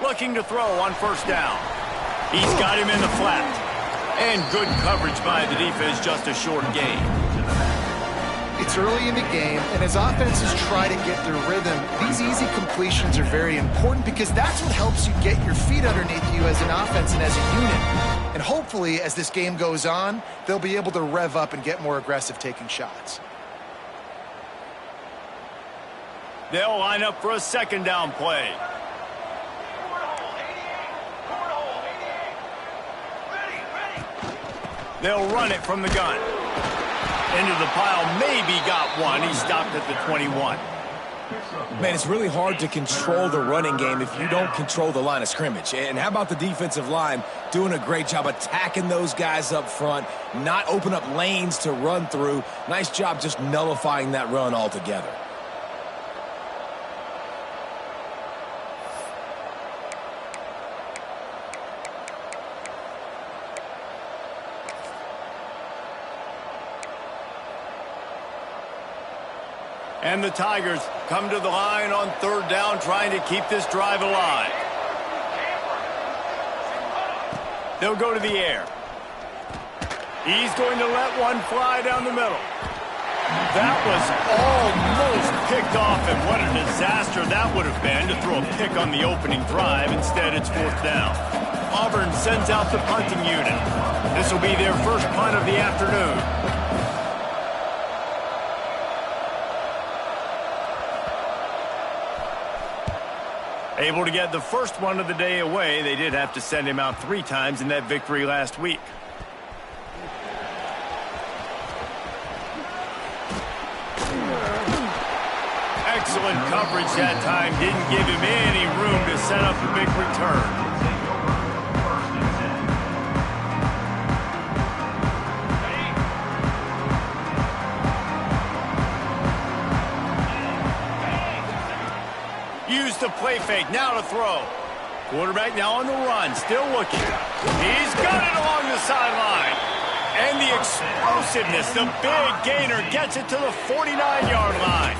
looking to throw on first down. He's got him in the flat. And good coverage by the defense, just a short gain. It's early in the game, and as offenses try to get their rhythm, these easy completions are very important because that's what helps you get your feet underneath you as an offense and as a unit. And hopefully, as this game goes on, they'll be able to rev up and get more aggressive taking shots. They'll line up for a second down play. They'll run it from the gun. Into the pile, maybe got one. He stopped at the 21. Man, it's really hard to control the running game if you don't control the line of scrimmage. And how about the defensive line doing a great job attacking those guys up front, not open up lanes to run through. Nice job just nullifying that run altogether. And the Tigers come to the line on third down, trying to keep this drive alive. They'll go to the air. He's going to let one fly down the middle. That was almost picked off, and what a disaster that would have been to throw a pick on the opening drive. Instead, it's fourth down. Auburn sends out the punting unit. This will be their first punt of the afternoon. Able to get the first one of the day away. They did have to send him out 3 times in that victory last week. Excellent coverage that time. Didn't give him any room to set up a big return. The play fake, now to throw. Quarterback now on the run, still looking. He's got it along the sideline. And the explosiveness, the big gainer gets it to the 49-yard line.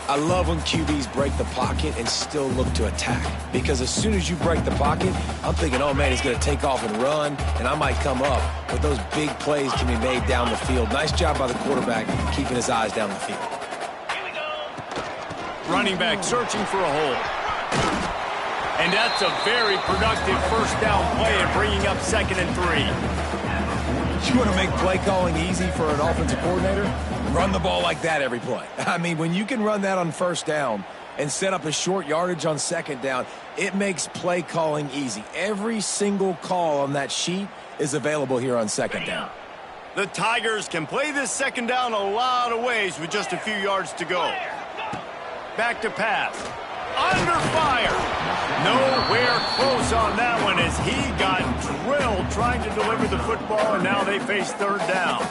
I love when QBs break the pocket and still look to attack. Because as soon as you break the pocket, I'm thinking, oh man, he's going to take off and run, and I might come up. But those big plays can be made down the field. Nice job by the quarterback keeping his eyes down the field. Running back searching for a hole. And that's a very productive first down play and bringing up 2nd and 3. You want to make play calling easy for an offensive coordinator? Run the ball like that every play. I mean, when you can run that on first down and set up a short yardage on second down, it makes play calling easy. Every single call on that sheet is available here on second down. The Tigers can play this second down a lot of ways with just a few yards to go. Back to pass. Under fire. Nowhere close on that one as he got drilled trying to deliver the football, and now they face third down.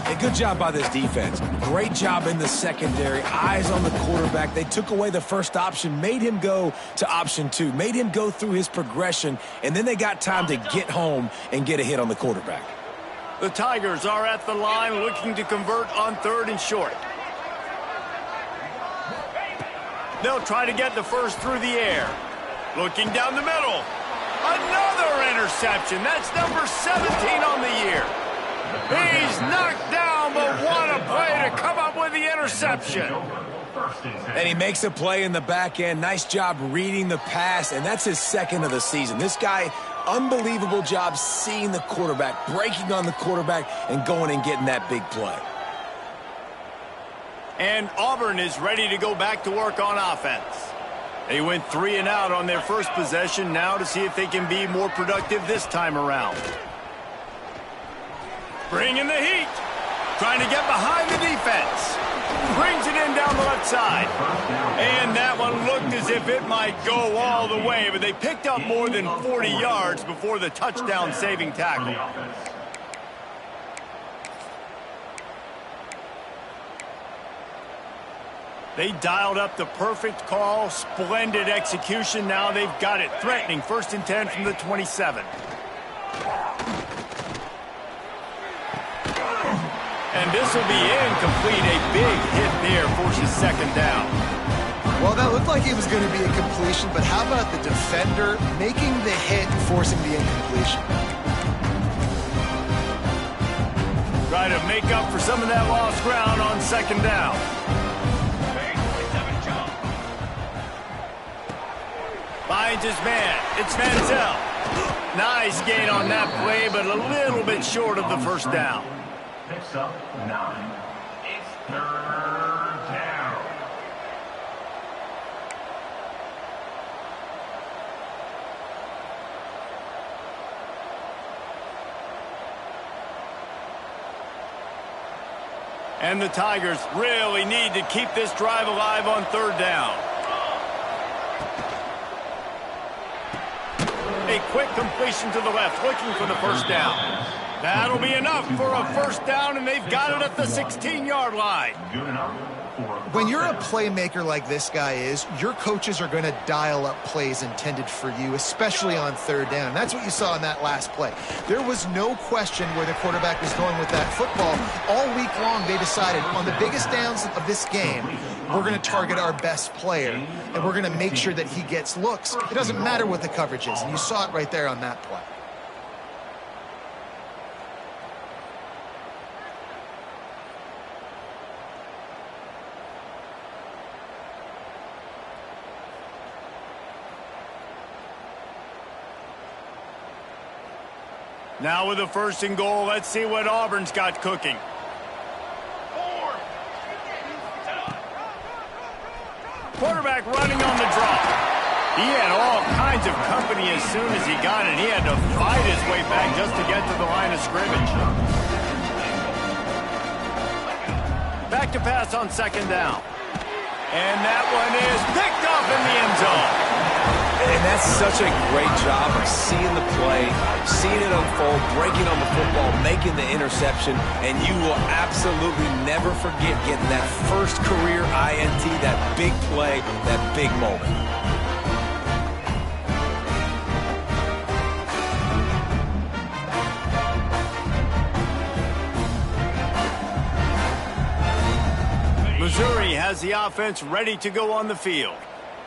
Hey, good job by this defense. Great job in the secondary. Eyes on the quarterback. They took away the first option, made him go to option 2, made him go through his progression, and then they got time to get home and get a hit on the quarterback. The Tigers are at the line looking to convert on 3rd and short. They'll try to get the first through the air. Looking down the middle. Another interception. That's number 17 on the year. He's knocked down, but what a play to come up with the interception. And he makes a play in the back end. Nice job reading the pass, and that's his 2nd of the season. This guy, unbelievable job seeing the quarterback, breaking on the quarterback, and going and getting that big play. And Auburn is ready to go back to work on offense. They went 3 and out on their first possession, now to see if they can be more productive this time around. Bringing the heat. Trying to get behind the defense. Brings it in down the left side. And that one looked as if it might go all the way, but they picked up more than 40 yards before the touchdown-saving tackle. They dialed up the perfect call, splendid execution. Now they've got it threatening. 1st and 10 from the 27. And this will be incomplete. A big hit there forces 2nd down. Well, that looked like it was going to be a completion, but how about the defender making the hit and forcing the incompletion? Try to make up for some of that lost ground on second down. Finds his man. It's Manziel. Nice gain on that play, but a little bit short of the first down. Picks up 9. It's third down. And the Tigers really need to keep this drive alive on third down. A quick completion to the left, looking for the first down. That'll be enough for a first down, and they've got it at the 16-yard line. Good enough. When you're a playmaker like this guy is, your coaches are going to dial up plays intended for you, especially on third down. That's what you saw in that last play. There was no question where the quarterback was going with that football. All week long, they decided on the biggest downs of this game, we're going to target our best player, and we're going to make sure that he gets looks. It doesn't matter what the coverage is, and you saw it right there on that play. Now with the first and goal, let's see what Auburn's got cooking. Quarterback running on the draw. He had all kinds of company as soon as he got it. He had to fight his way back just to get to the line of scrimmage. Back to pass on second down. And that one is picked up in the end zone. And that's such a great job of seeing the play, seeing it unfold, breaking on the football, making the interception, and you will absolutely never forget getting that first career INT, that big play, that big moment. Missouri has the offense ready to go on the field.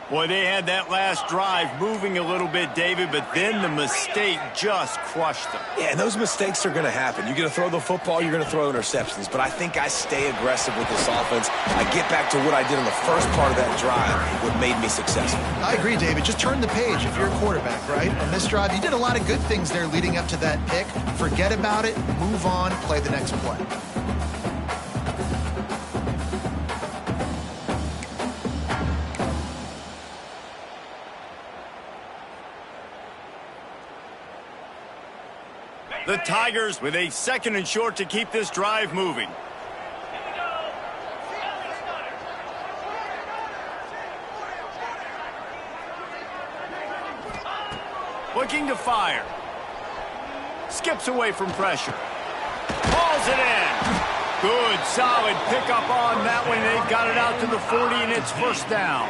Boy, they had that last drive moving a little bit, David, but then the mistake just crushed them. Yeah, and those mistakes are going to happen. You're going to throw the football, you're going to throw interceptions. But I think I stay aggressive with this offense. I get back to what I did on the first part of that drive, what made me successful. I agree, David. Just turn the page if you're a quarterback, right? On this drive, you did a lot of good things there leading up to that pick. Forget about it, move on, play the next play. The Tigers with a second and short to keep this drive moving. Looking to fire. Skips away from pressure. Hauls it in. Good, solid pickup on that one. They've got it out to the 40, and it's first down.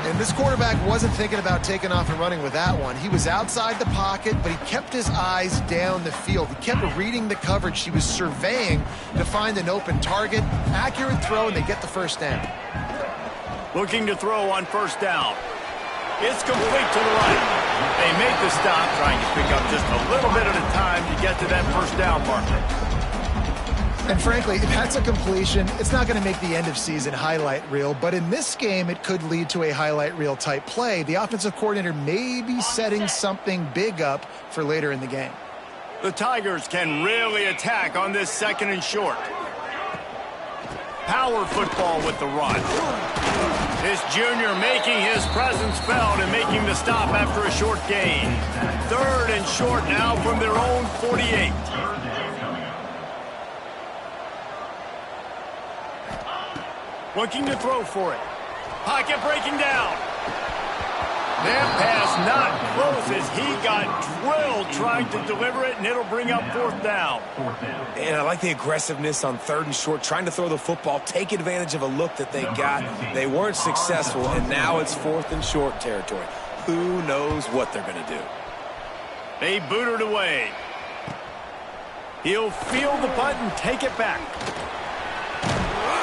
And this quarterback wasn't thinking about taking off and running with that one. He was outside the pocket, but he kept his eyes down the field. He kept reading the coverage. He was surveying to find an open target. Accurate throw, and they get the first down. Looking to throw on first down. It's complete to the right. They make the stop, trying to pick up just a little bit at a time to get to that first down marker. And frankly, if that's a completion, it's not going to make the end-of-season highlight reel. But in this game, it could lead to a highlight reel type play. The offensive coordinator may be setting something big up for later in the game. The Tigers can really attack on this second and short. Power football with the run. This junior making his presence felt and making the stop after a short gain. Third and short now from their own 48. Looking to throw for it. Pocket breaking down. That pass not close as he got drilled trying to deliver it, and it'll bring up fourth down. And I like the aggressiveness on third and short, trying to throw the football, take advantage of a look that they got. They weren't successful, and now it's fourth and short territory. Who knows what they're going to do? They boot it away. He'll field the punt and take it back.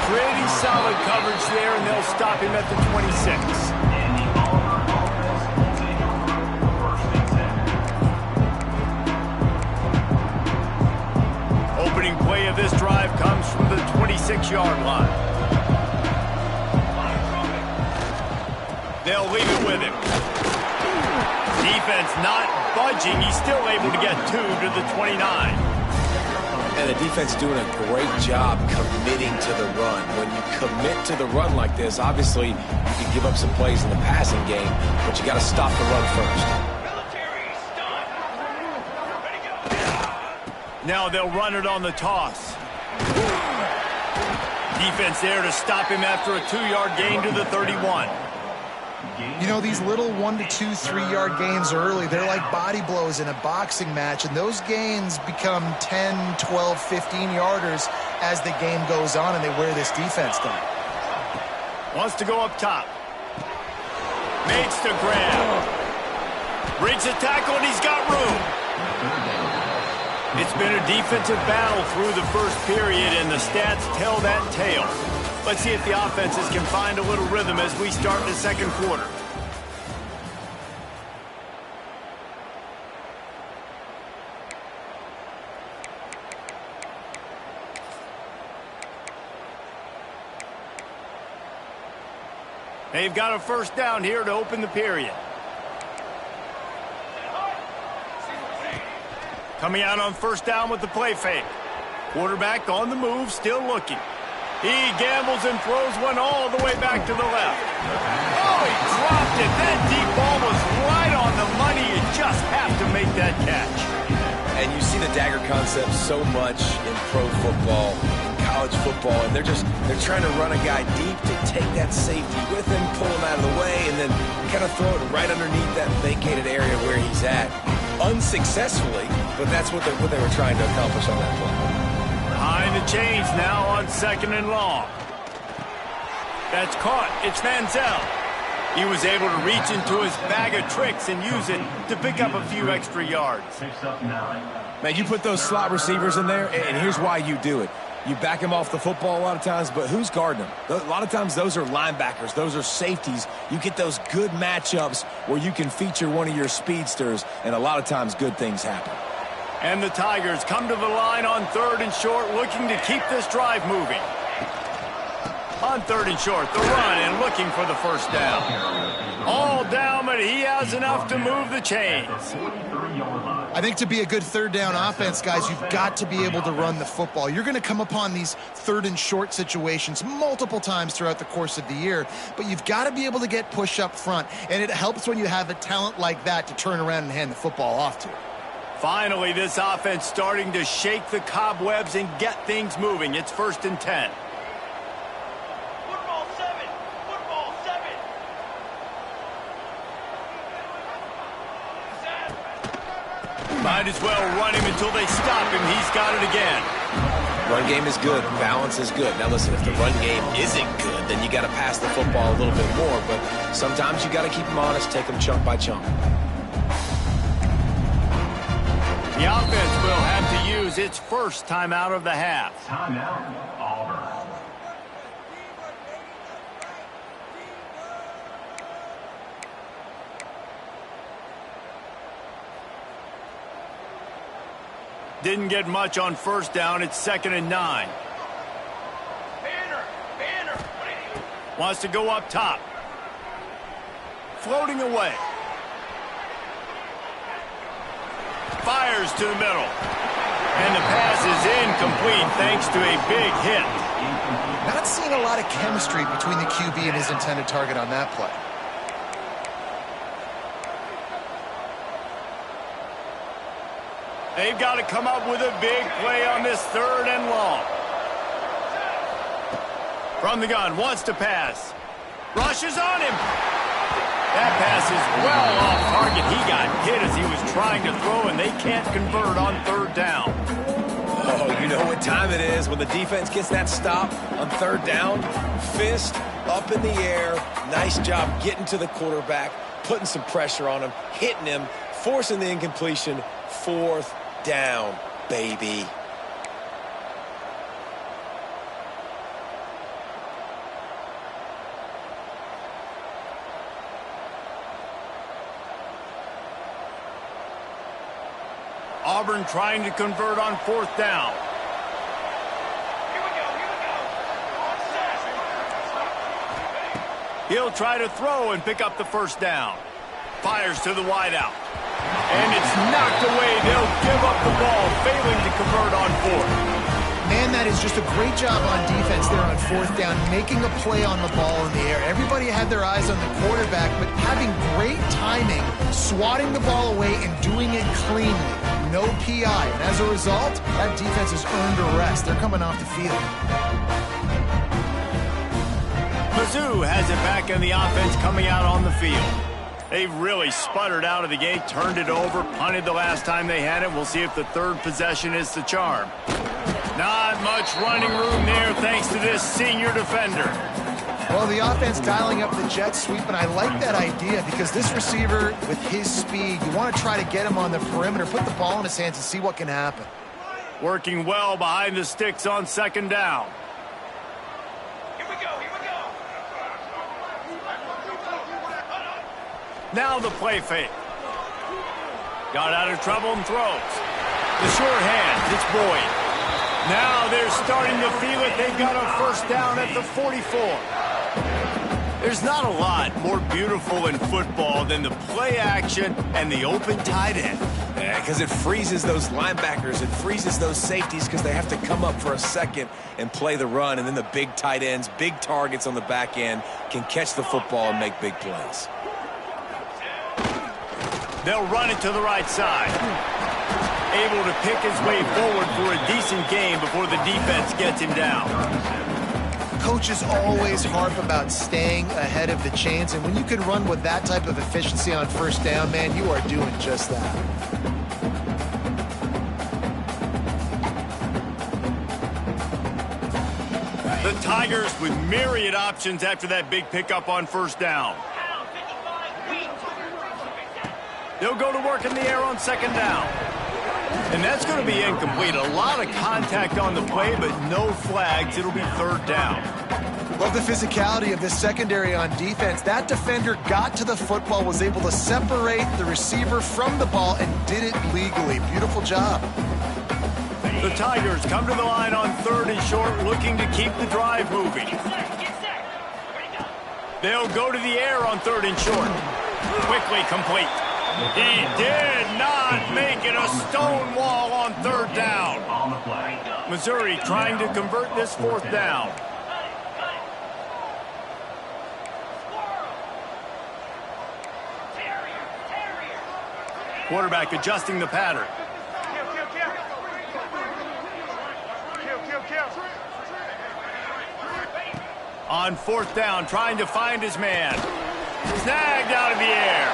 Pretty solid coverage there, and they'll stop him at the 26. Opening play of this drive comes from the 26-yard line. They'll leave it with him. Defense not budging. He's still able to get 2 to the 29. And the defense doing a great job committing to the run. When you commit to the run like this, obviously you can give up some plays in the passing game, but you got to stop the run first. Now they'll run it on the toss. Defense there to stop him after a 2-yard gain to the 31. You know, these little 1 to 2, 3-yard gains early, they're like body blows in a boxing match, and those gains become 10, 12, 15-yarders as the game goes on, and they wear this defense down. Wants to go up top. Makes the grab. Breaks a tackle, and he's got room. It's been a defensive battle through the first period, and the stats tell that tale. Let's see if the offenses can find a little rhythm as we start the second quarter. They've got a first down here to open the period. Coming out on first down with the play fake. Quarterback on the move, still looking. He gambles and throws one all the way back to the left. Oh, he dropped it. That deep ball was right on the money. You just have to make that catch. And you see the dagger concept so much in pro football, in college football, and they're trying to run a guy deep to take that safety with him, pull him out of the way, and then kind of throw it right underneath that vacated area where he's at. Unsuccessfully, but that's what they were trying to accomplish on that play. Behind the chains now on second and long. That's caught. It's Manziel. He was able to reach into his bag of tricks and use it to pick up a few extra yards. Man, you put those slot receivers in there, and here's why you do it. You back them off the football a lot of times, but who's guarding them? A lot of times those are linebackers. Those are safeties. You get those good matchups where you can feature one of your speedsters, and a lot of times good things happen. And the Tigers come to the line on third and short, looking to keep this drive moving. On third and short, the run and looking for the first down. All down, but he has enough to move the chains. I think to be a good third down offense, guys, you've got to be able to run the football. You're going to come upon these third and short situations multiple times throughout the course of the year, but you've got to be able to get push up front, and it helps when you have a talent like that to turn around and hand the football off to. Finally, this offense starting to shake the cobwebs and get things moving. It's 1st and 10. Football 7. Football 7. Might as well run him until they stop him. He's got it again. Run game is good. Balance is good. Now, listen, if the run game isn't good, then you got to pass the football a little bit more. But sometimes you got to keep them honest, take them chunk by chunk. The offense will have to use its first timeout of the half. Timeout, Auburn. Didn't get much on first down. It's 2nd and 9. Banner. Wants to go up top. Floating away. Fires to the middle. And the pass is incomplete thanks to a big hit. Not seeing a lot of chemistry between the QB and his intended target on that play. They've got to come up with a big play on this 3rd and long. From the gun, wants to pass. Rushes on him. That pass is well off target. He got hit as he was trying to throw, and they can't convert on 3rd down. Oh, you know what time it is when the defense gets that stop on 3rd down. Fist up in the air. Nice job getting to the quarterback, putting some pressure on him, hitting him, forcing the incompletion. 4th down, baby. Auburn trying to convert on 4th down. He'll try to throw and pick up the 1st down. Fires to the wideout. And it's knocked away. They'll give up the ball, failing to convert on 4th. Man, that is just a great job on defense there on 4th down, making a play on the ball in the air. Everybody had their eyes on the quarterback, but having great timing, swatting the ball away and doing it cleanly. No PI. And as a result, that defense has earned a rest. They're coming off the field. Mizzou has it back in the offense coming out on the field. They really sputtered out of the gate, turned it over, punted the last time they had it. We'll see if the 3rd possession is the charm. Not much running room there thanks to this senior defender. Well, the offense dialing up the jet sweep, and I like that idea because this receiver, with his speed, you want to try to get him on the perimeter, put the ball in his hands and see what can happen. Working well behind the sticks on 2nd down. Now the play fake. Got out of trouble and throws. The short hands, it's Boyd. Now they're starting to feel it. They've got a 1st down at the 44. There's not a lot more beautiful in football than the play action and the open tight end. Yeah, because it freezes those linebackers. It freezes those safeties because they have to come up for a second and play the run. And then the big tight ends, big targets on the back end can catch the football and make big plays. They'll run it to the right side. Able to pick his way forward for a decent game before the defense gets him down. Coaches always harp about staying ahead of the chains, and when you can run with that type of efficiency on 1st down, man, you are doing just that. The Tigers with myriad options after that big pickup on 1st down. They'll go to work in the air on 2nd down. And that's going to be incomplete. A lot of contact on the play, but no flags. It'll be 3rd down. Love the physicality of this secondary on defense. That defender got to the football, was able to separate the receiver from the ball, and did it legally. Beautiful job. The Tigers come to the line on 3rd and short, looking to keep the drive moving. They'll go to the air on 3rd and short. Quickly complete. He did not make it a stone wall on 3rd down. Missouri trying to convert this 4th down. Quarterback adjusting the pattern. On 4th down, trying to find his man. Snagged out of the air.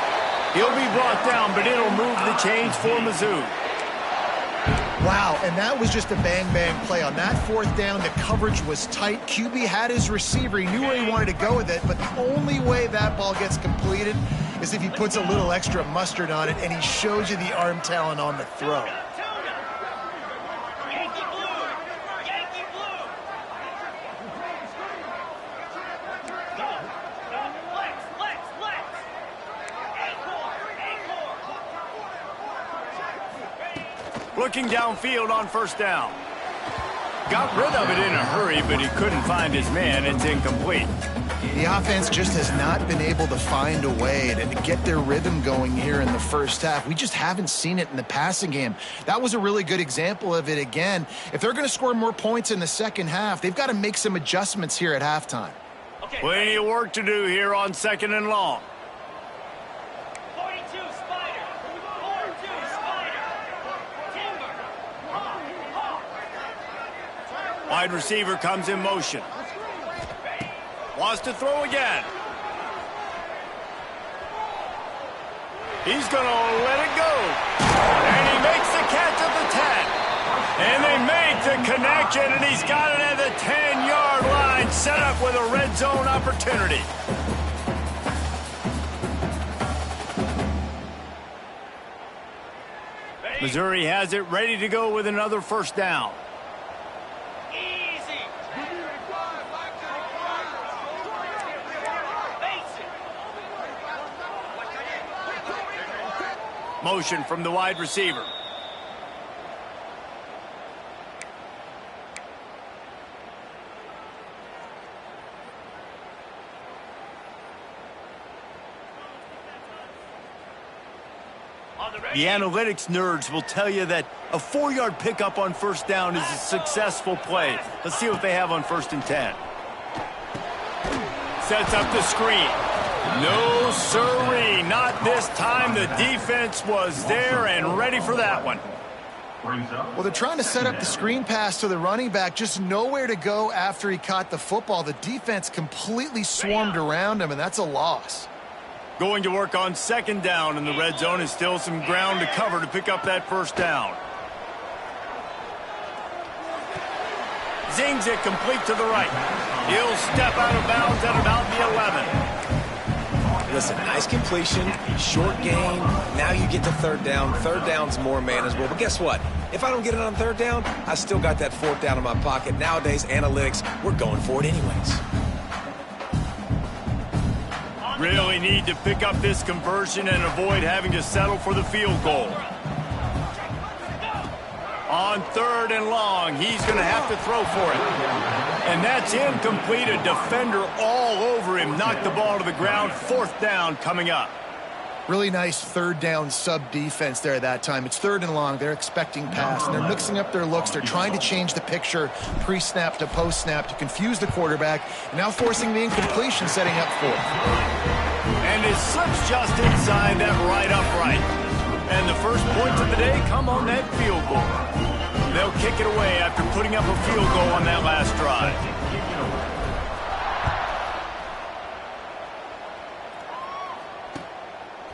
He'll be brought down, but it'll move the chains for Mizzou. Wow, and that was just a bang-bang play. On that 4th down, the coverage was tight. QB had his receiver. He knew where he wanted to go with it, but the only way that ball gets completed is if he puts a little extra mustard on it, and he shows you the arm talent on the throw. Looking downfield on 1st down. Got rid of it in a hurry, but he couldn't find his man. It's incomplete. The offense just has not been able to find a way to get their rhythm going here in the 1st half. We just haven't seen it in the passing game. That was a really good example of it again. If they're going to score more points in the 2nd half, they've got to make some adjustments here at halftime. Plenty of work to do here on 2nd and long. Wide receiver comes in motion. Wants to throw again. He's going to let it go. And he makes the catch at the 10. And they make the connection, and he's got it at the 10-yard line, set up with a red zone opportunity. Missouri has it ready to go with another 1st down. Motion from the wide receiver. The analytics nerds will tell you that a 4-yard pickup on first down is a successful play. Let's see what they have on 1st and 10. Sets up the screen. No siree, not this time. The defense was there and ready for that one. Well, they're trying to set up the screen pass to the running back, just nowhere to go after he caught the football. The defense completely swarmed around him, and that's a loss. Going to work on 2nd down in the red zone, is still some ground to cover to pick up that 1st down. Zings it complete to the right. He'll step out of bounds at about the 11. Listen, nice completion, short gain. Now you get to 3rd down. 3rd down's more manageable. But guess what? If I don't get it on 3rd down, I still got that 4th down in my pocket. Nowadays, analytics, we're going for it anyways. Really need to pick up this conversion and avoid having to settle for the field goal. On 3rd and long, he's going to have to throw for it. And that's incomplete. A defender all over him. Knocked the ball to the ground. 4th down coming up. Really nice 3rd down sub-defense there that time. It's 3rd and long. They're expecting pass, and they're mixing up their looks. They're trying to change the picture pre-snap to post-snap to confuse the quarterback, and now forcing the incompletion, setting up 4th. And his slip's just inside that right upright. And the first points of the day come on that field goal. They'll kick it away after putting up a field goal on that last drive.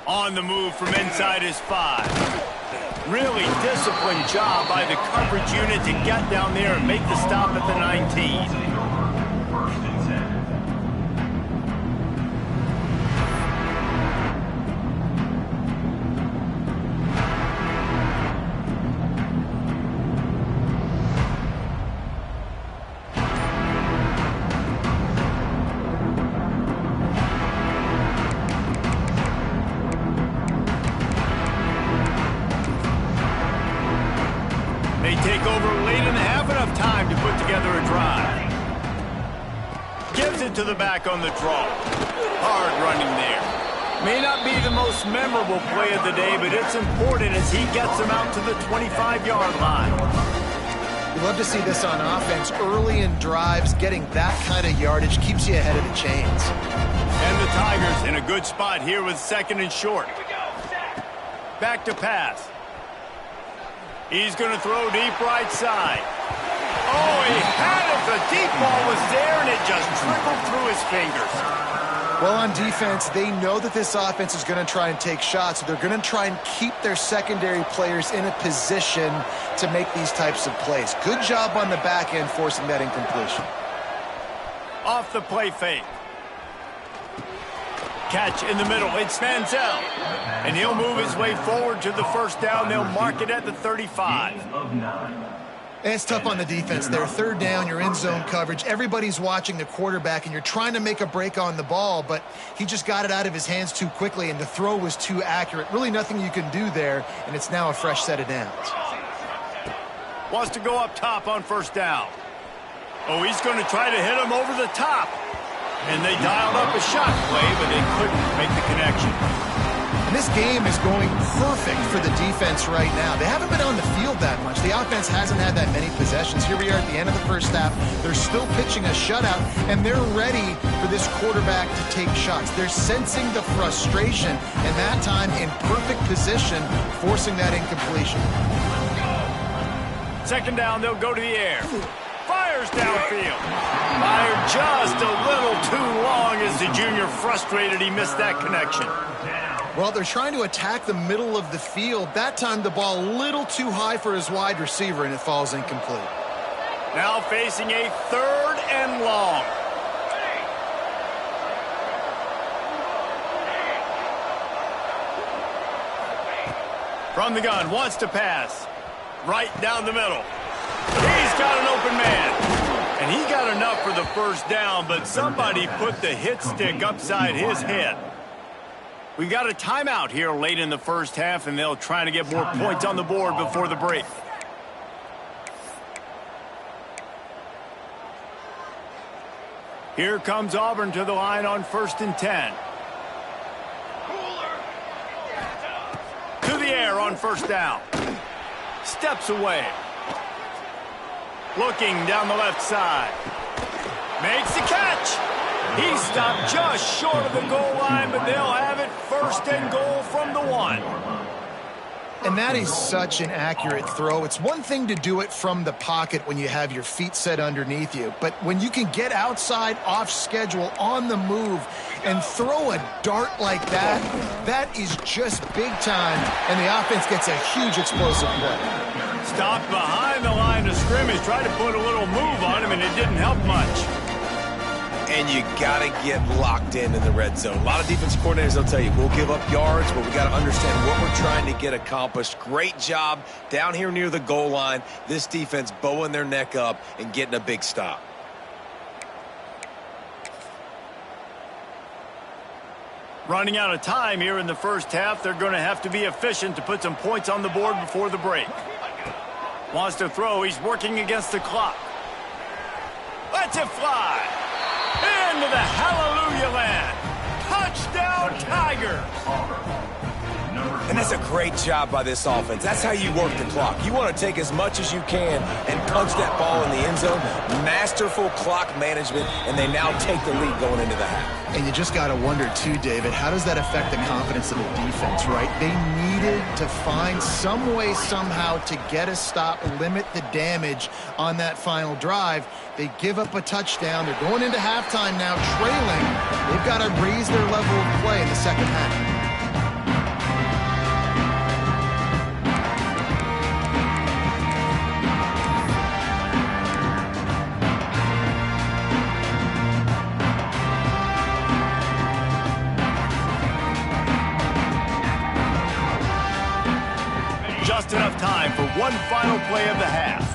On the move from inside his 5. Really disciplined job by the coverage unit to get down there and make the stop at the 19. They take over late and have enough time to put together a drive. Gives it to the back on the draw. Hard running there. May not be the most memorable play of the day, but it's important as he gets them out to the 25-yard line. You love to see this on offense. Early in drives, getting that kind of yardage keeps you ahead of the chains. And the Tigers in a good spot here with 2nd and short. Back to pass. He's going to throw deep right side. Oh, he had it. The deep ball was there, and it just trickled through his fingers. Well, on defense, they know that this offense is going to try and take shots, so they're going to try and keep their secondary players in a position to make these types of plays. Good job on the back end forcing that incompletion. Off the play fake. Catch in the middle. It's Manziel. And he'll move his way forward to the 1st down. They'll mark it at the 35. And it's tough on the defense there. 3rd down, you're in zone coverage. Everybody's watching the quarterback, and you're trying to make a break on the ball, but he just got it out of his hands too quickly, and the throw was too accurate. Really nothing you can do there, and it's now a fresh set of downs. Wants to go up top on 1st down. Oh, he's going to try to hit him over the top. And they dialed up a shot play, but they couldn't make the connection. And this game is going perfect for the defense right now. They haven't been on the field that much. The offense hasn't had that many possessions. Here we are at the end of the 1st half. They're still pitching a shutout, and they're ready for this quarterback to take shots. They're sensing the frustration, and that time in perfect position, forcing that incompletion. 2nd down, they'll go to the air. Fires downfield. Fired just a little too long as the junior frustrated he missed that connection. Well, they're trying to attack the middle of the field. That time the ball a little too high for his wide receiver, and it falls incomplete. Now facing a 3rd and long. From the gun, wants to pass. Right down the middle. He's got an open man. And he got enough for the 1st down, but somebody put the hit stick upside his head. We got a timeout here late in the 1st half, and they'll try to get more points on the board before the break. Here comes Auburn to the line on 1st and 10. To the air on first down. Steps away. Looking down the left side. Makes the catch. He stopped just short of the goal line, but they'll have it first and goal from the 1. And that is such an accurate throw. It's one thing to do it from the pocket when you have your feet set underneath you, but when you can get outside, off schedule, on the move, and throw a dart like that, that is just big time, and the offense gets a huge explosive play. Stopped behind the line of scrimmage, tried to put a little move on him, and it didn't help much. And you got to get locked in the red zone. A lot of defense coordinators will tell you, we'll give up yards, but we got to understand what we're trying to get accomplished. Great job down here near the goal line. This defense bowing their neck up and getting a big stop. Running out of time here in the first half. They're going to have to be efficient to put some points on the board before the break. Wants to throw. He's working against the clock. Lets it fly. Into the hallelujah land. Touchdown, Tiger. And that's a great job by this offense. That's how you work the clock. You want to take as much as you can and punch that ball in the end zone. Masterful clock management, and they now take the lead going into the half. And you just got to wonder, too, David, how does that affect the confidence of the defense, right? They needed to find some way, somehow, to get a stop, limit the damage on that final drive. They give up a touchdown. They're going into halftime now, trailing. They've got to raise their level of play in the second half. Just enough time for one final play of the half.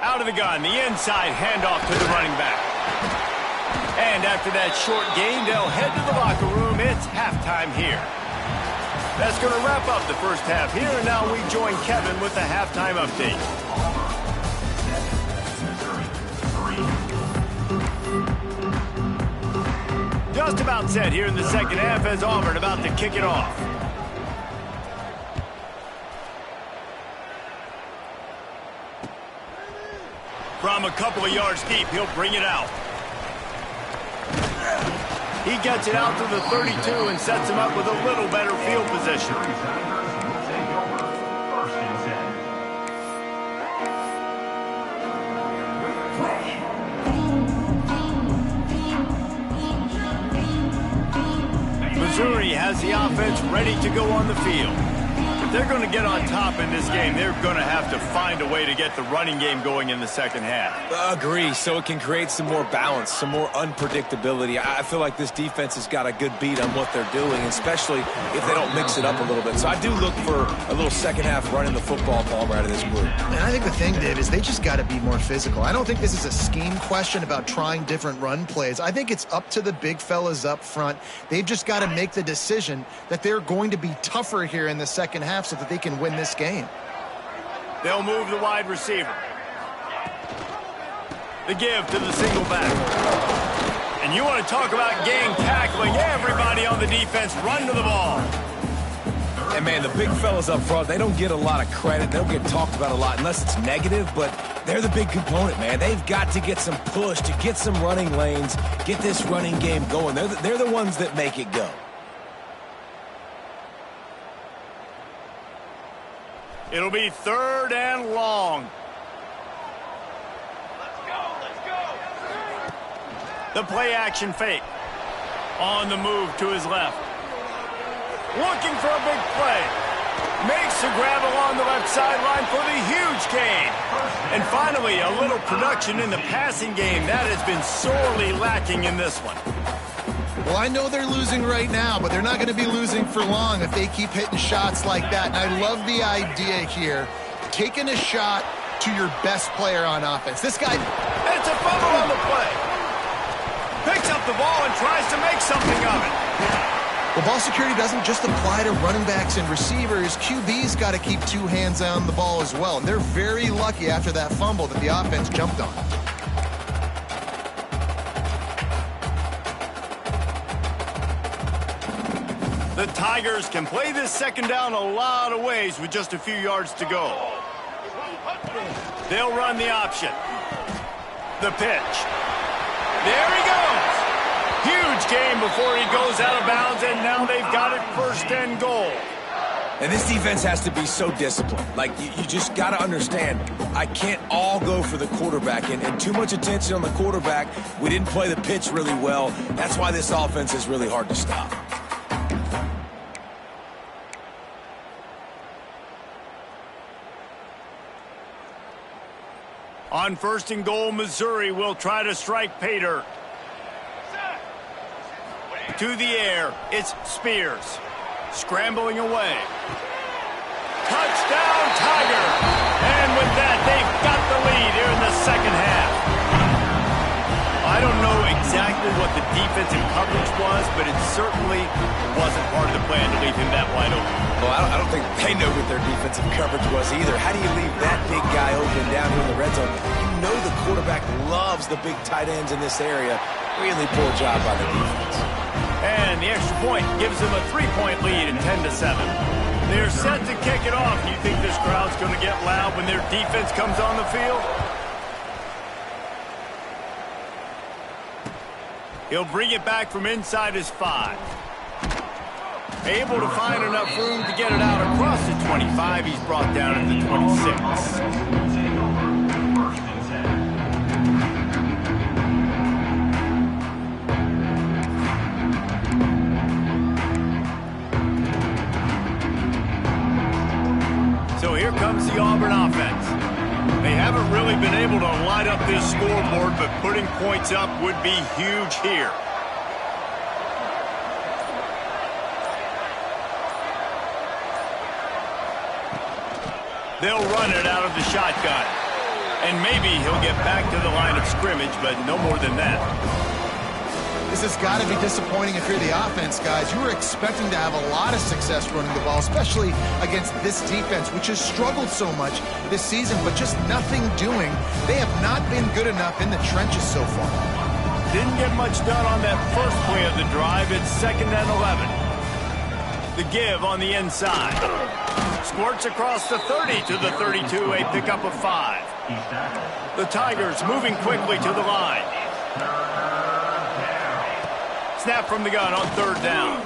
Out of the gun, the inside handoff to the running back. And after that short gain, they'll head to the locker room. It's halftime here. That's going to wrap up the first half here, and now we join Kevin with the halftime update. Just about set here in the second half as Auburn about to kick it off. From a couple of yards deep, he'll bring it out. He gets it out to the 32 and sets him up with a little better field position. Missouri has the offense ready to go on the field. If they're going to get on top in this game, they're going to have to find a way to get the running game going in the second half. Agree, so it can create some more balance, some more unpredictability. I feel like this defense has got a good beat on what they're doing, especially if they don't mix it up a little bit. So I do look for a little second half running the football Palmer out of this group. And I think the thing, Dave, is they just got to be more physical. I don't think this is a scheme question about trying different run plays. I think it's up to the big fellas up front. They've just got to make the decision that they're going to be tougher here in the second half so that they can win this game. They'll move the wide receiver. The give to the single back. And you want to talk about gang tackling. Everybody on the defense run to the ball. And, man, the big fellas up front, they don't get a lot of credit. They don't get talked about a lot unless it's negative, but they're the big component, man. They've got to get some push, to get some running lanes, get this running game going. They're the ones that make it go. It'll be third and long. Let's go. The play action fake. On the move to his left. Looking for a big play. Makes the grab along the left sideline for the huge gain. And finally, a little production in the passing game. That has been sorely lacking in this one. Well, I know they're losing right now, but they're not going to be losing for long if they keep hitting shots like that. And I love the idea here, taking a shot to your best player on offense. This guy... It's a fumble on the play. Picks up the ball and tries to make something of it. Well, ball security doesn't just apply to running backs and receivers. QB's got to keep two hands on the ball as well. And they're very lucky after that fumble that the offense jumped on. The Tigers can play this second down a lot of ways with just a few yards to go. They'll run the option. The pitch. There he goes. Huge gain before he goes out of bounds, and now they've got it first and goal. And this defense has to be so disciplined. Like, you just got to understand, I can't all go for the quarterback. And too much attention on the quarterback. We didn't play the pitch really well. That's why this offense is really hard to stop. On first and goal, Missouri will try to strike pay dirt. To the air, it's Spears. Scrambling away. Touchdown, Tiger! And with that, they've got the lead here in the second half. I don't know exactly what the defensive coverage was, but it certainly wasn't part of the plan to leave him that wide open. Well, I don't think they know what their defensive coverage was either. How do you leave that big guy open down here in the red zone? You know the quarterback loves the big tight ends in this area. Really poor job by the defense. And the extra point gives them a 3-point lead at 10-7. They're set to kick it off. You think this crowd's going to get loud when their defense comes on the field? He'll bring it back from inside his 5. Able to find enough room to get it out across the 25. He's brought down at the 26. So here comes the Auburn offense. They haven't really been able to light up this scoreboard, but putting points up would be huge here. They'll run it out of the shotgun. And maybe he'll get back to the line of scrimmage, but no more than that. This has got to be disappointing if you're the offense, guys. You were expecting to have a lot of success running the ball, especially against this defense, which has struggled so much this season, but just nothing doing. They have not been good enough in the trenches so far. Didn't get much done on that first play of the drive. It's 2nd and 11. The give on the inside. Squirts across the 30 to the 32, a pickup of 5. The Tigers moving quickly to the line. Snap from the gun on 3rd down.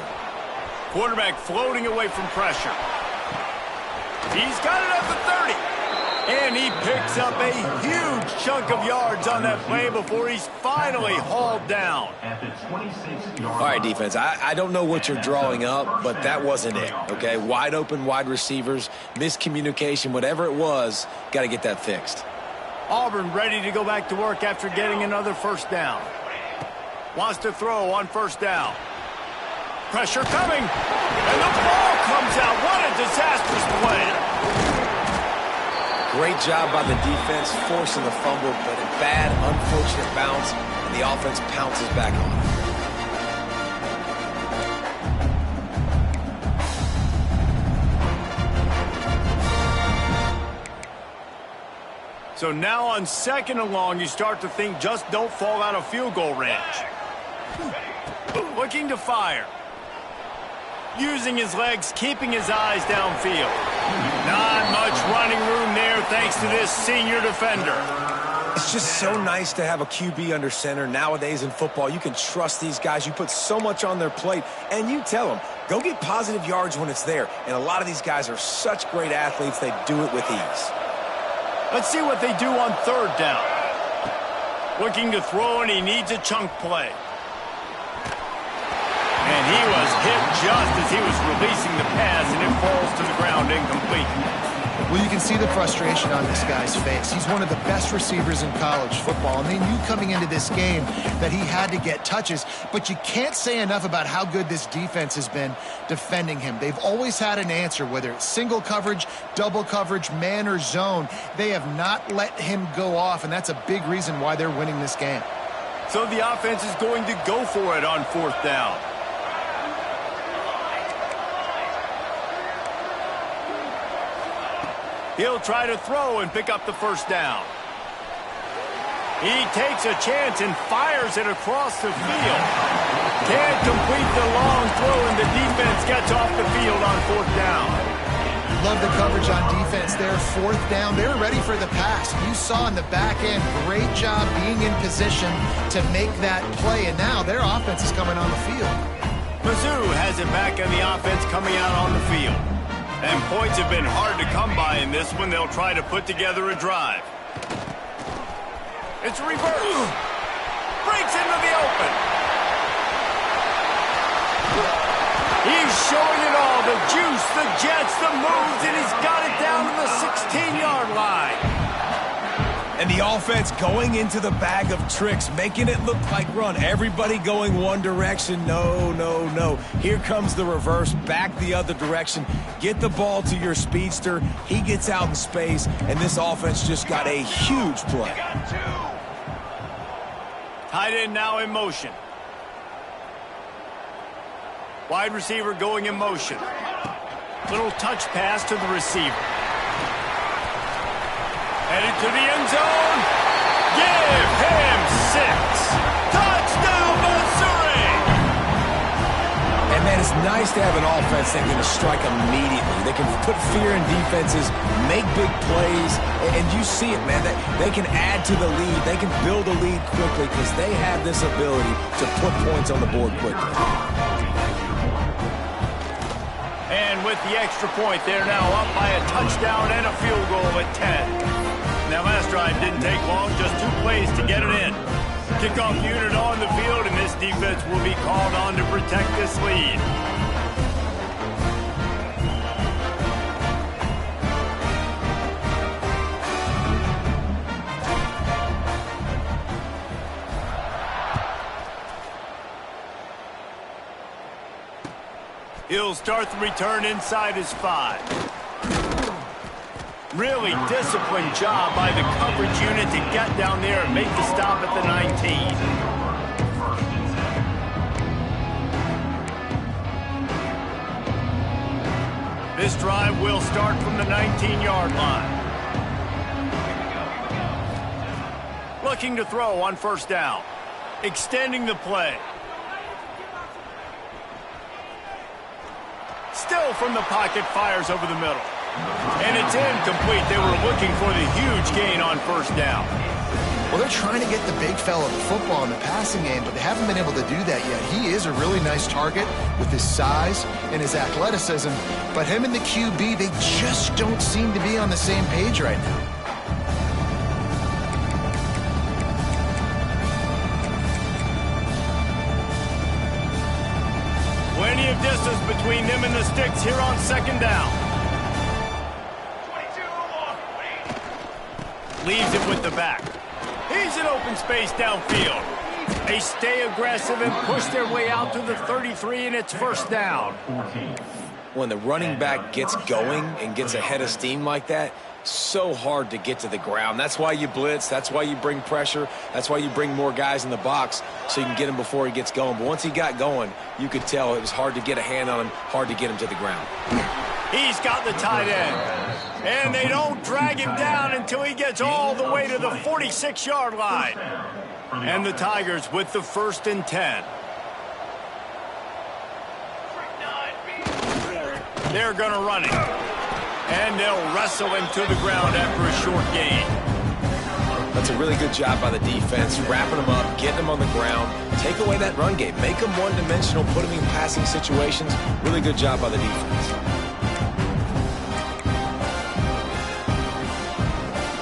Quarterback floating away from pressure. He's got it at the 30. And he picks up a huge chunk of yards on that play before he's finally hauled down. All right, defense, I don't know what you're drawing up, but that wasn't it, okay? Wide open wide receivers, miscommunication, whatever it was, got to get that fixed. Auburn ready to go back to work after getting another first down. Wants to throw on 1st down. Pressure coming. And the ball comes out. What a disastrous play. Great job by the defense, forcing the fumble, but a bad, unfortunate bounce, and the offense pounces back on. So now on 2nd and long, you start to think just don't fall out of field goal range. Looking to fire. Using his legs, keeping his eyes downfield. Not much running room there thanks to this senior defender. It's just so nice to have a QB under center. Nowadays in football, you can trust these guys. You put so much on their plate, and you tell them, go get positive yards when it's there. And a lot of these guys are such great athletes, they do it with ease. Let's see what they do on 3rd down. Looking to throw, and he needs a chunk play. And he was hit just as he was releasing the pass, and it falls to the ground incomplete. Well, you can see the frustration on this guy's face. He's one of the best receivers in college football, and they knew coming into this game that he had to get touches, but you can't say enough about how good this defense has been defending him. They've always had an answer, whether it's single coverage, double coverage, man or zone. They have not let him go off, and that's a big reason why they're winning this game. So the offense is going to go for it on 4th down. He'll try to throw and pick up the 1st down. He takes a chance and fires it across the field. Can't complete the long throw, and the defense gets off the field on 4th down. Love the coverage on defense there. 4th down, they were ready for the pass. You saw in the back end, great job being in position to make that play, and now their offense is coming on the field. Mizzou has it back in the offense coming out on the field. And points have been hard to come by in this one. They'll try to put together a drive. It's reverse. Breaks into the open. He's showing it all. The juice, the jets, the moves, and he's got it down to the 16-yard line. And the offense going into the bag of tricks, making it look like run. Everybody going one direction. No, no, no. Here comes the reverse, back the other direction. Get the ball to your speedster. He gets out in space, and this offense just got a huge play. Tight end now in motion. Wide receiver going in motion. Little touch pass to the receiver. Headed to the end zone. Give him 6. Touchdown, Missouri! And man, it's nice to have an offense that can strike immediately. They can put fear in defenses, make big plays, and you see it, man. They can add to the lead. They can build a lead quickly because they have this ability to put points on the board quickly. And with the extra point, they're now up by a touchdown and a field goal at 10. Now, last drive didn't take long, just 2 plays to get it in. Kickoff unit on the field, and this defense will be called on to protect this lead. He'll start the return inside his 5. Really disciplined job by the coverage unit to get down there and make the stop at the 19. This drive will start from the 19-yard line. Looking to throw on 1st down. Extending the play. Still from the pocket, fires over the middle. And it's incomplete. They were looking for the huge gain on 1st down. Well, they're trying to get the big fella the football in the passing game, but they haven't been able to do that yet. He is a really nice target with his size and his athleticism, but him and the QB, they just don't seem to be on the same page right now. Plenty of distance between them and the sticks here on 2nd down. Leaves it with the back. He's in open space downfield. They stay aggressive and push their way out to the 33, and it's 1st down. When the running back gets going and gets ahead of steam like that, so hard to get to the ground. That's why you blitz. That's why you bring pressure. That's why you bring more guys in the box so you can get him before he gets going. But once he got going, you could tell it was hard to get a hand on him, hard to get him to the ground. He's got the tight end. And they don't drag him down until he gets all the way to the 46-yard line. And the Tigers with the 1st and 10. They're going to run it. And they'll wrestle him to the ground after a short gain. That's a really good job by the defense, wrapping him up, getting him on the ground, take away that run game, make him one-dimensional, put him in passing situations. Really good job by the defense.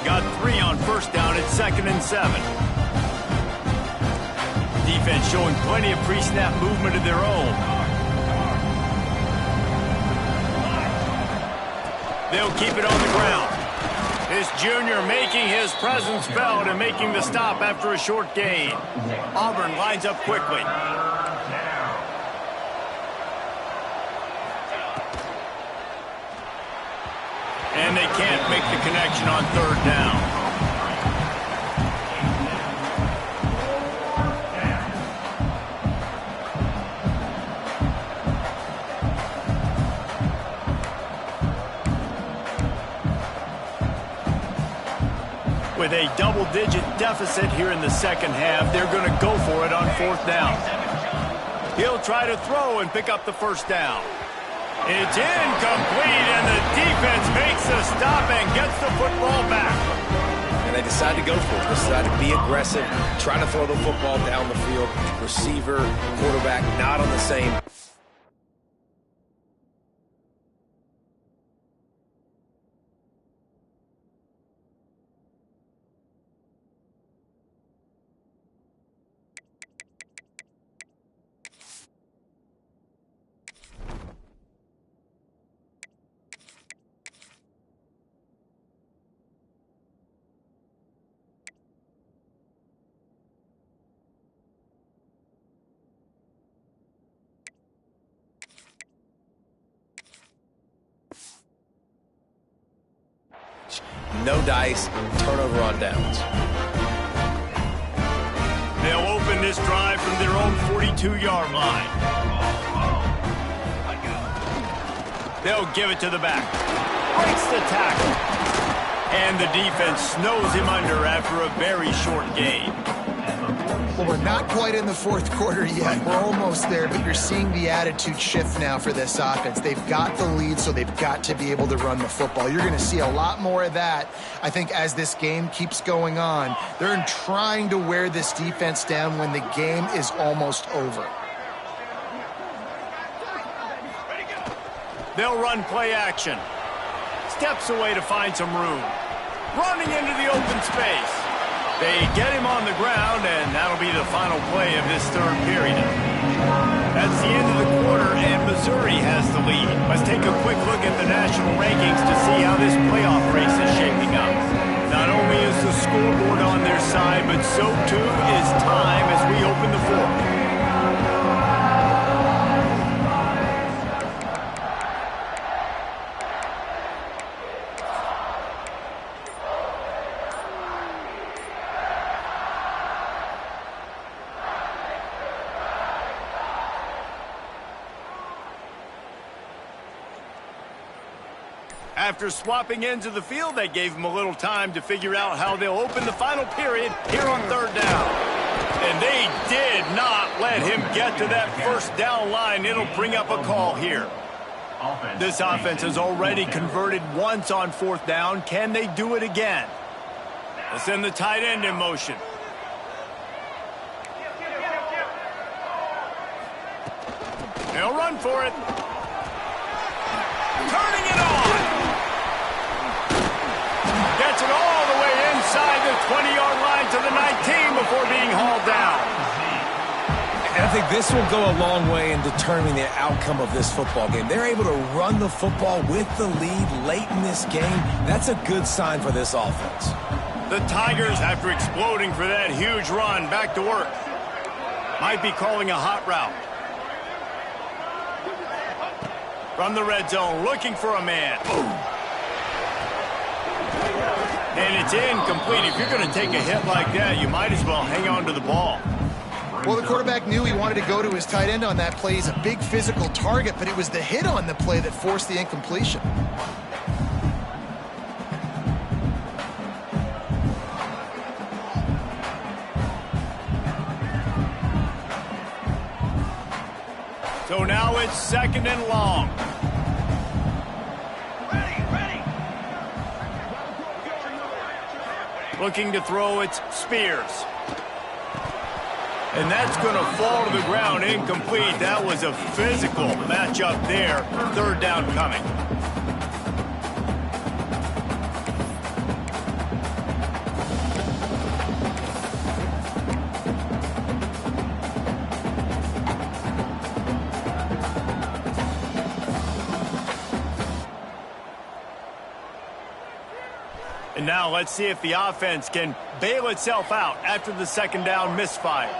Got 3 on 1st down at 2nd and 7. Defense showing plenty of pre-snap movement of their own. They'll keep it on the ground. This junior making his presence felt and making the stop after a short gain. Auburn lines up quickly. And they can't make the connection on 3rd down. With a double-digit deficit here in the 2nd half, they're going to go for it on 4th down. He'll try to throw and pick up the first down. It's incomplete, and the defense makes a stop and gets the football back. And they decide to go for it. They decide to be aggressive, try to throw the football down the field. Receiver, quarterback, not on the same. No dice, turnover on downs. They'll open this drive from their own 42-yard line. They'll give it to the back. Breaks the tackle. And the defense snows him under after a very short gain. Well, we're not quite in the fourth quarter yet. We're almost there, but you're seeing the attitude shift now for this offense. They've got the lead, so they've got to be able to run the football. You're going to see a lot more of that, I think, as this game keeps going on. They're trying to wear this defense down when the game is almost over. They'll run play action. Steps away to find some room. Running into the open space. They get him on the ground, and that'll be the final play of this third period. That's the end of the quarter, and Missouri has the lead. Let's take a quick look at the national rankings to see how this playoff race is shaping up. Not only is the scoreboard on their side, but so too is time as we open the fourth. After swapping ends of the field, that gave them a little time to figure out how they'll open the final period here on third down. And they did not let him get to that first down line. It'll bring up a call here. This offense has already converted once on fourth down. Can they do it again? They'll send the tight end in motion. They'll run for it. Turning it on. Gets it all the way inside the 20-yard line to the 19 before being hauled down. And I think this will go a long way in determining the outcome of this football game. They're able to run the football with the lead late in this game. That's a good sign for this offense. The Tigers, after exploding for that huge run, back to work. Might be calling a hot route. From the red zone, looking for a man. And it's incomplete. If you're going to take a hit like that, you might as well hang on to the ball. Well, the quarterback knew he wanted to go to his tight end on that play. He's a big physical target, but it was the hit on the play that forced the incompletion. So now it's second and long. Looking to throw, it's Spears. And that's going to fall to the ground incomplete. That was a physical matchup there. Third down coming. And now let's see if the offense can bail itself out after the second down misfire.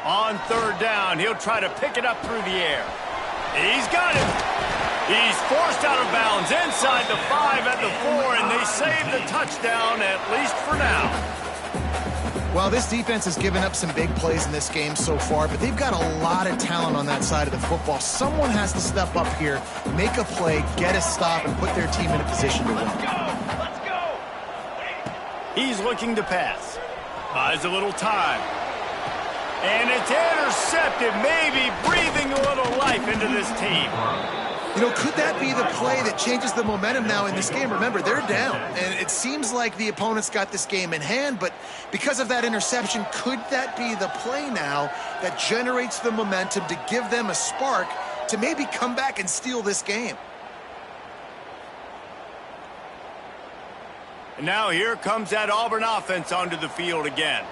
On third down, he'll try to pick it up through the air. He's got it. He's forced out of bounds inside the 5 at the 4, and they save the touchdown, at least for now. Well, this defense has given up some big plays in this game so far, but they've got a lot of talent on that side of the football. Someone has to step up here, make a play, get a stop, and put their team in a position to win. He's looking to pass. Buys a little time. And it's intercepted, maybe breathing a little life into this team. You know, could that be the play that changes the momentum now in this game? Remember, they're down, and it seems like the opponent's got this game in hand, but because of that interception, could that be the play now that generates the momentum to give them a spark to maybe come back and steal this game? And now here comes that Auburn offense onto the field again.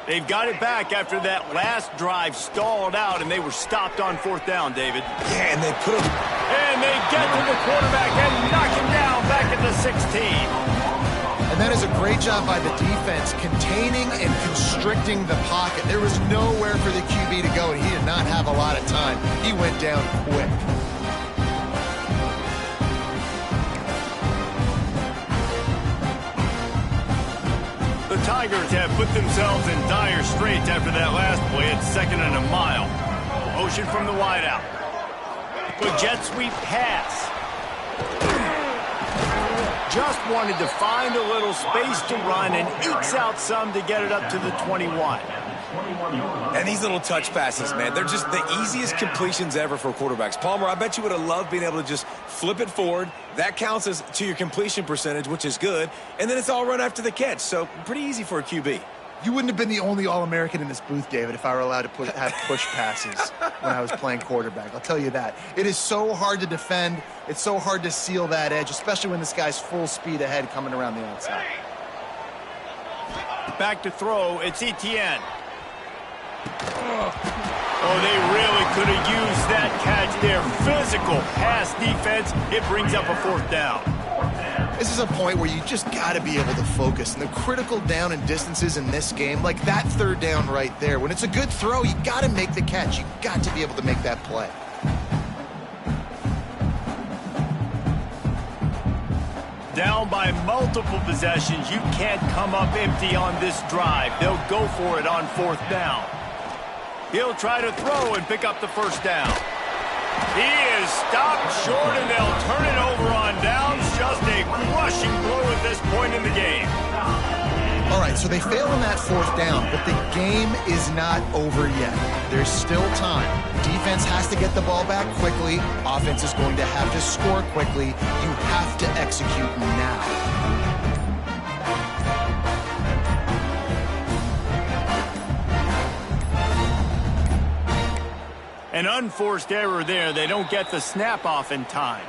They've got it back after that last drive stalled out, and they were stopped on 4th down, David. Yeah, and they put him... And they get to the quarterback and knock him down back at the 16. And that is a great job by the defense, containing and constricting the pocket. There was nowhere for the QB to go, and he did not have a lot of time. He went down quick. The Tigers have put themselves in dire straits after that last play at 2nd and a mile. Motion from the wideout. Good jet sweep pass. Just wanted to find a little space to run and ekes out some to get it up to the 21. And these little touch passes, man, they're just the easiest completions ever for quarterbacks. Palmer, I bet you would have loved being able to just flip it forward. That counts as to your completion percentage, which is good. And then it's all run after the catch. So pretty easy for a QB. You wouldn't have been the only All-American in this booth, David, if I were allowed to have push passes when I was playing quarterback. I'll tell you that. It is so hard to defend. It's so hard to seal that edge, especially when this guy's full speed ahead coming around the outside. Back to throw. It's Etienne. Oh, they really could have used that catch there. Physical pass defense. It brings up a 4th down. This is a point where you just got to be able to focus. And the critical down and distances in this game, like that 3rd down right there, when it's a good throw, you got to make the catch. You got to be able to make that play. Down by multiple possessions, you can't come up empty on this drive. They'll go for it on 4th down. He'll try to throw and pick up the 1st down. He is stopped short, and they'll turn it over on downs. Just a crushing blow at this point in the game. All right, so they fail on that 4th down, but the game is not over yet. There's still time. Defense has to get the ball back quickly. Offense is going to have to score quickly. You have to execute now. An unforced error there. They don't get the snap off in time.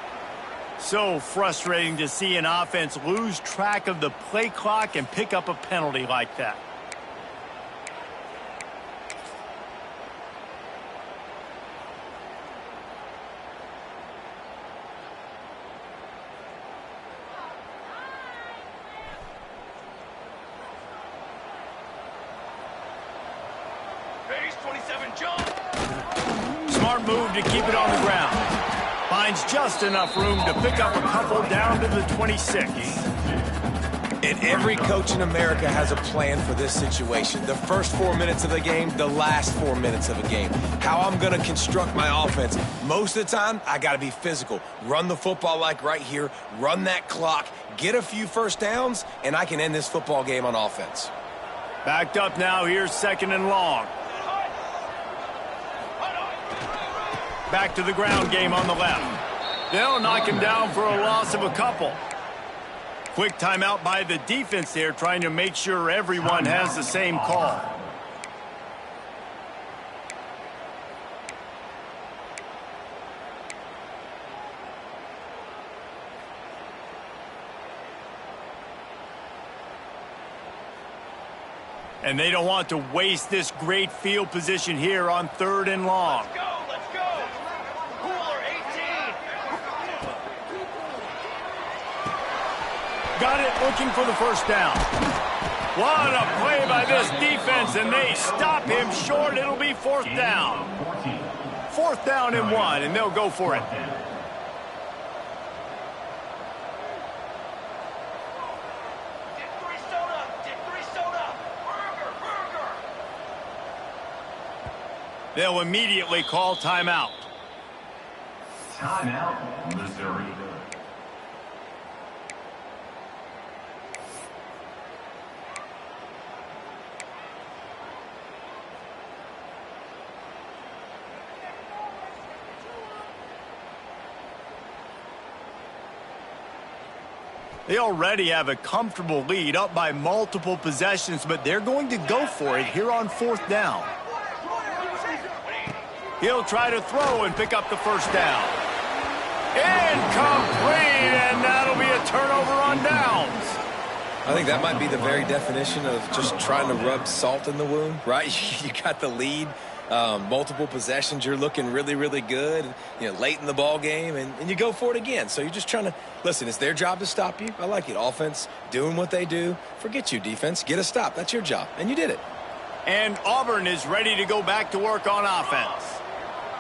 So frustrating to see an offense lose track of the play clock and pick up a penalty like that. Base 27 jump. Smart move to keep it on the ground. Finds just enough room to pick up a couple down to the 26. And every coach in America has a plan for this situation. The first 4 minutes of the game, the last 4 minutes of a game. How I'm going to construct my offense. Most of the time, I got to be physical. Run the football like right here. Run that clock. Get a few 1st downs, and I can end this football game on offense. Backed up now. Here's 2nd and long. Back to the ground game on the left. They'll knock him down for a loss of a couple. Quick timeout by the defense there, trying to make sure everyone has the same call. And they don't want to waste this great field position here on 3rd and long. Let's go. Cooler 18. Got it, looking for the 1st down. What a play by this defense, and they stop him short. It'll be 4th down. 4th down and 1, and they'll go for it. They'll immediately call timeout. Timeout, Missouri. They already have a comfortable lead, up by multiple possessions, but they're going to go for it here on 4th down. He'll try to throw and pick up the first down. Incomplete, and that'll be a turnover on downs. I think that might be the very definition of just trying to rub salt in the wound, right? You got the lead, multiple possessions, you're looking really, really good, late in the ball game, and you go for it again. So you're just trying to, listen, it's their job to stop you. I like it. Offense doing what they do. Forget you, defense. Get a stop. That's your job, and you did it. And Auburn is ready to go back to work on offense.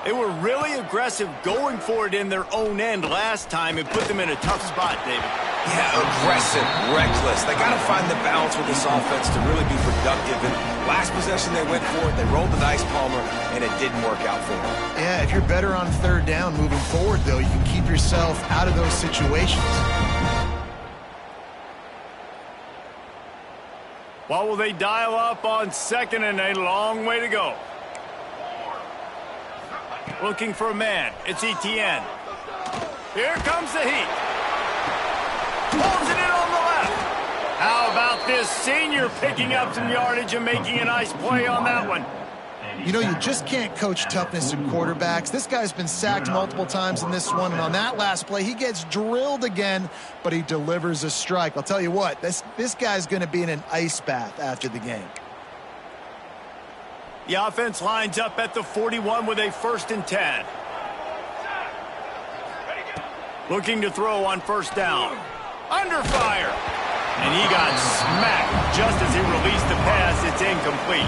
They were really aggressive going for it in their own end last time and put them in a tough spot, David. Yeah, aggressive, reckless. They got to find the balance with this offense to really be productive. And last possession they went for it, they rolled the dice, Palmer, and it didn't work out for them. Yeah, if you're better on 3rd down moving forward, though, you can keep yourself out of those situations. What will they dial up on 2nd and a long way to go? Looking for a man. It's Etienne. Here comes the heat. Pulls it in on the left. How about this senior picking up some yardage and making a nice play on that one? You just can't coach toughness in quarterbacks. This guy's been sacked multiple times in this one, and on that last play, he gets drilled again, but he delivers a strike. I'll tell you what, this guy's going to be in an ice bath after the game. The offense lines up at the 41 with a 1st and 10. Looking to throw on 1st down. Under fire. And he got smacked just as he released the pass. It's incomplete.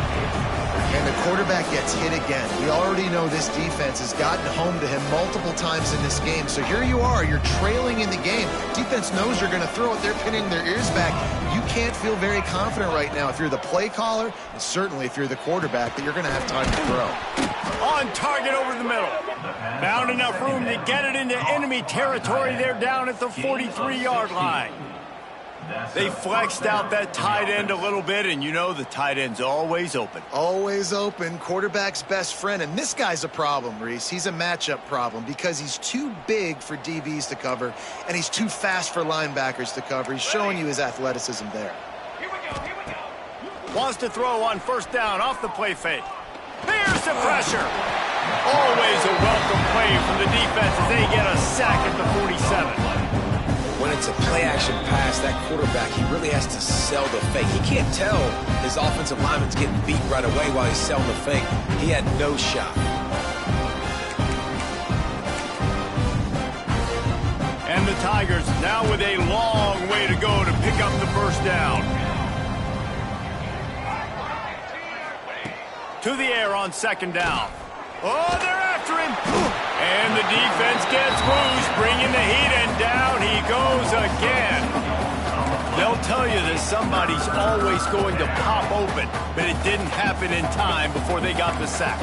And the quarterback gets hit again. We already know this defense has gotten home to him multiple times in this game. So here you are. You're trailing in the game. Defense knows you're going to throw it. They're pinning their ears back. You can't feel very confident right now if you're the play caller, and certainly if you're the quarterback, that you're going to have time to throw. On target over the middle. Found enough room to get it into enemy territory. They're down at the 43-yard line. They flexed out that tight end a little bit, and the tight end's always open. Always open, quarterback's best friend. And this guy's a problem, Reese. He's a matchup problem because he's too big for DBs to cover, and he's too fast for linebackers to cover. He's showing you his athleticism there. Here we go. Wants to throw on 1st down off the play fake. There's the pressure. Always a welcome play from the defense as they get a sack at the 47. When it's a play-action pass, that quarterback, he really has to sell the fake. He can't tell his offensive lineman's getting beat right away while he's selling the fake. He had no shot. And the Tigers now with a long way to go to pick up the 1st down. To the air on 2nd down. Oh, they're after him. And the defense gets loose, bringing the heat, and down he goes again. They'll tell you that somebody's always going to pop open, but it didn't happen in time before they got the sack.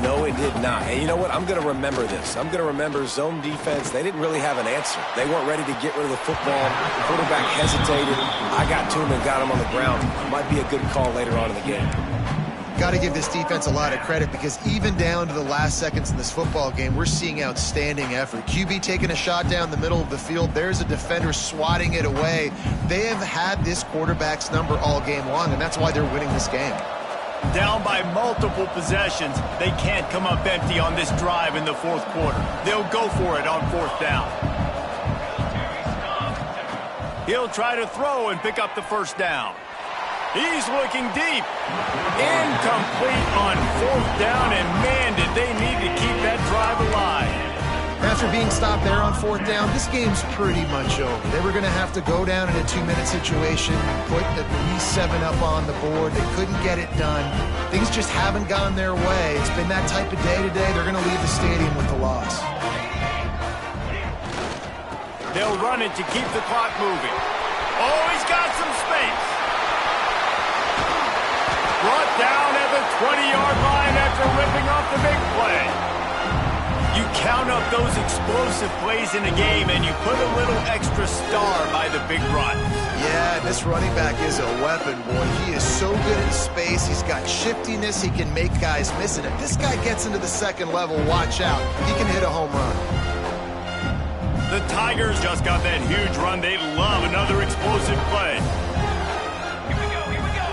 No, it did not. And you know what? I'm going to remember this. I'm going to remember zone defense. They didn't really have an answer. They weren't ready to get rid of the football. The quarterback hesitated. I got to him and got him on the ground. Might be a good call later on in the game. Got to give this defense a lot of credit because even down to the last seconds in this football game, we're seeing outstanding effort. QB taking a shot down the middle of the field. There's a defender swatting it away. They have had this quarterback's number all game long, and that's why they're winning this game. Down by multiple possessions, they can't come up empty on this drive in the 4th quarter. They'll go for it on 4th down. He'll try to throw and pick up the 1st down. He's looking deep. Incomplete on 4th down, and man, did they need to keep that drive alive. After being stopped there on 4th down, this game's pretty much over. They were going to have to go down in a 2-minute situation, put at least 7 up on the board. They couldn't get it done. Things just haven't gone their way. It's been that type of day today. They're going to leave the stadium with the loss. They'll run it to keep the clock moving. Oh, he's got some space. Brought down at the 20-yard line after ripping off the big play. You count up those explosive plays in a game, and you put a little extra star by the big run. Yeah, this running back is a weapon, boy. He is so good in space. He's got shiftiness. He can make guys miss it. If this guy gets into the 2nd level, watch out. He can hit a home run. The Tigers just got that huge run. They love another explosive play. Here we go, here we go.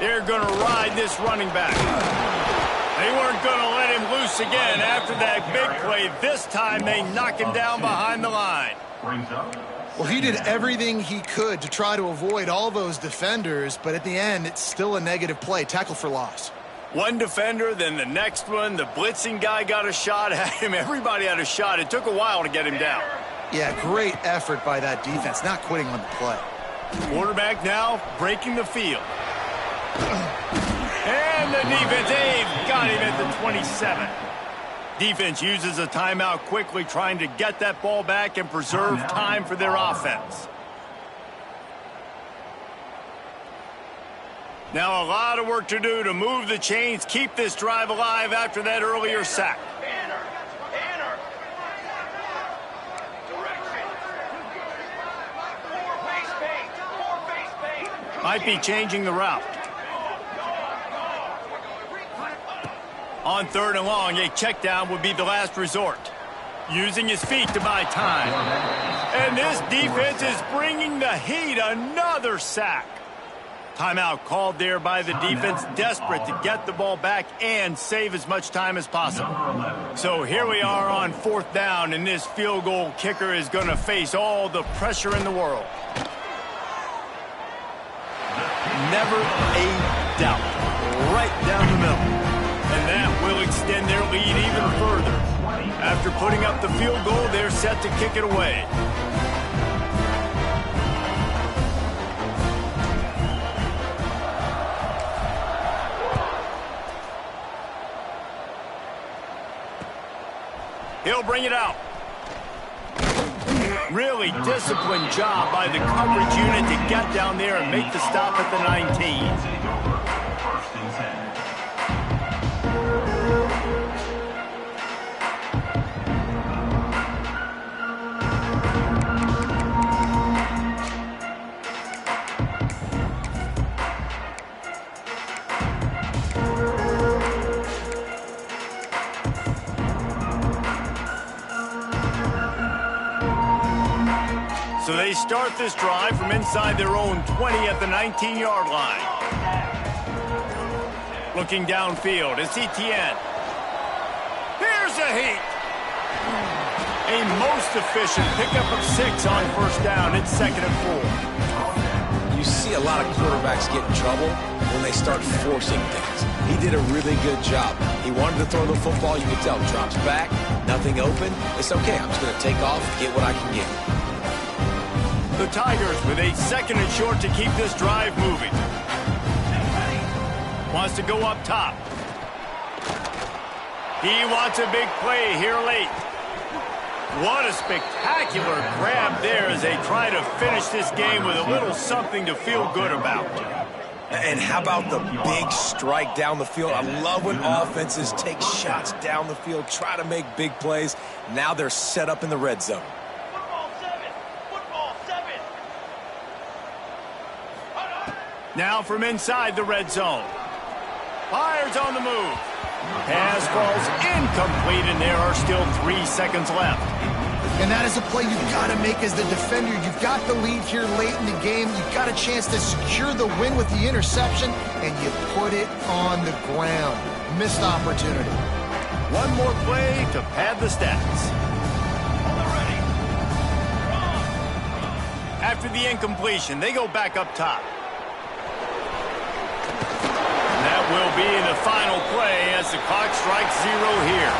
They're going to ride this running back. They weren't going to let him loose again after that big play. This time they knock him down behind the line. Well, he did everything he could to try to avoid all those defenders, but at the end, it's still a negative play. Tackle for loss. One defender, then the next one. The blitzing guy got a shot at him. Everybody had a shot. It took a while to get him down. Yeah, great effort by that defense, not quitting on the play. Quarterback now breaking the field. And the defense, they've got him at the 27. Defense uses a timeout quickly, trying to get that ball back and preserve time for their offense. Now a lot of work to do to move the chains, keep this drive alive after that earlier sack. Banner. Direction. Four-face bait. Might be changing the route. On 3rd and long, a check down would be the last resort. Using his feet to buy time. And this defense is bringing the heat. Another sack. Timeout called there by the defense, desperate to get the ball back and save as much time as possible. So here we are on 4th down, and this field goal kicker is going to face all the pressure in the world. Never a doubt. Right down the middle. And that will extend their lead even further. After putting up the field goal, they're set to kick it away. He'll bring it out. Really disciplined job by the coverage unit to get down there and make the stop at the 19. So they start this drive from inside their own 20 at the 19-yard line. Looking downfield, it's Etienne. Here's a heat. A most efficient pickup of 6 on 1st down. It's 2nd and 4. You see a lot of quarterbacks get in trouble when they start forcing things. He did a really good job. He wanted to throw the football. You could tell. Drops back, nothing open. It's okay. I'm just going to take off, get what I can get. The Tigers with a 2nd and short to keep this drive moving. Wants to go up top. He wants a big play here late. What a spectacular grab there as they try to finish this game with a little something to feel good about. And how about the big strike down the field? I love when offenses take shots down the field, try to make big plays. Now they're set up in the red zone. Now from inside the red zone. Fires on the move. Pass falls incomplete, and there are still 3 seconds left. And that is a play you've got to make as the defender. You've got the lead here late in the game. You've got a chance to secure the win with the interception, and you put it on the ground. Missed opportunity. One more play to pad the stats. After the incompletion, they go back up top. That will be the final play as the clock strikes 0 here.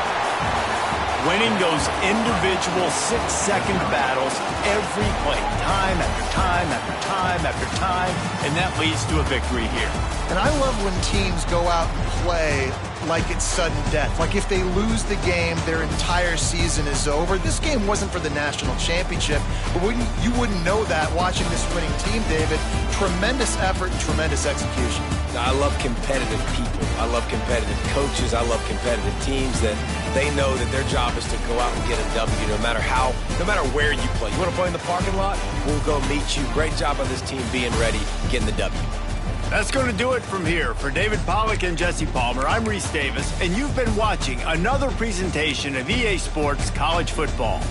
Winning those individual 6-second battles every play, time after time after time after time, and that leads to a victory here. And I love when teams go out and play like it's sudden death. Like if they lose the game, their entire season is over. This game wasn't for the national championship, but you wouldn't know that watching this winning team, David. Tremendous effort and tremendous execution. I love competitive people. I love competitive coaches. I love competitive teams that they know that their job is to go out and get a W no matter where you play. You want to play in the parking lot? We'll go meet you. Great job on this team being ready, getting the W. That's going to do it from here. For David Pollack and Jesse Palmer, I'm Reese Davis, and you've been watching another presentation of EA Sports College Football.